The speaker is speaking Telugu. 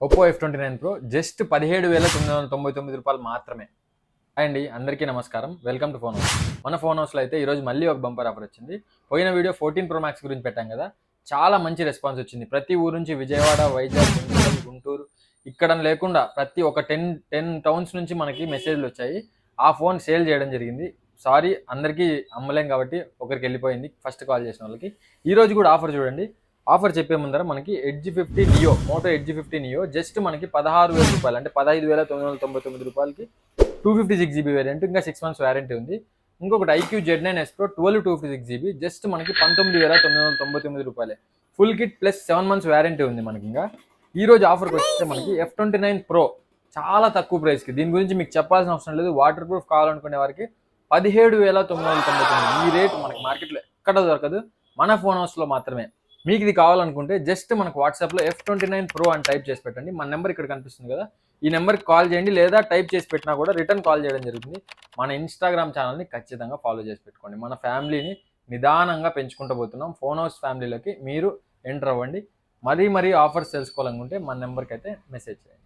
ఒప్పో F29 Pro జస్ట్ 17,999 రూపాయలు మాత్రమే. అండి అందరికీ నమస్కారం, వెల్కమ్ టు ఫోన్ హౌస్. మన ఫోన్ హౌస్లో అయితే ఈరోజు మళ్ళీ ఒక బంపర్ ఆఫర్ వచ్చింది. పోయిన వీడియో 14 Pro Max గురించి పెట్టాం కదా, చాలా మంచి రెస్పాన్స్ వచ్చింది. ప్రతి ఊరు నుంచి విజయవాడ, వైజాగ్, గుంటూరు ఇక్కడ లేకుండా ప్రతి ఒక 10 టౌన్స్ నుంచి మనకి మెసేజ్లు వచ్చాయి. ఆ ఫోన్ సేల్ చేయడం జరిగింది. సారీ, అందరికీ అమ్మలేం కాబట్టి ఒకరికి వెళ్ళిపోయింది ఫస్ట్ కాల్ చేసిన వాళ్ళకి. ఈరోజు కూడా ఆఫర్ చూడండి. ఆఫర్ చెప్పే ముందర మనకి Edge 50 Neo, Moto Edge 50 Neo just మనకి 16,000 రూపాయలు, అంటే 15,999 రూపాయలకి 256GB వేరియంట్, ఇంకా 6 months వారంటీ ఉంది. ఇంకొకటి IQ Z9S Pro 12/256GB just మనకి 19,999 రూపాయలే. Full kit plus 7 months warranty ఉంది మనకి. ఇంకా ఈ రోజు ఆఫర్కి వస్తే మనకి F29 Pro చాలా తక్కువ ప్రైస్కి, దీని గురించి మీకు చెప్పాల్సిన అవసరం లేదు. వాటర్ ప్రూఫ్ కావాలనుకునే వారికి 17,999. ఈ రేటు మనకి మార్కెట్లో ఎక్కడ దొరకదు, మన ఫోన్ హౌస్లో మాత్రమే. మీకు ఇది కావాలనుకుంటే జస్ట్ మనకు వాట్సాప్లో F29 Pro అని టైప్ చేసి పెట్టండి. మన నెంబర్ ఇక్కడ కనిపిస్తుంది కదా, ఈ నెంబర్కి కాల్ చేయండి, లేదా టైప్ చేసి పెట్టినా కూడా రిటర్న్ కాల్ చేయడం జరుగుతుంది. మన ఇన్స్టాగ్రామ్ ఛానల్ని ఖచ్చితంగా ఫాలో చేసి పెట్టుకోండి. మన ఫ్యామిలీని నిదానంగా పెంచుకుంటూ పోతున్నాం. ఫోన్ హౌస్ ఫ్యామిలీలోకి మీరు ఎంటర్ అవ్వండి. మరీ ఆఫర్స్ తెలుసుకోవాలనుకుంటే మన నెంబర్కి అయితే మెసేజ్ చేయండి.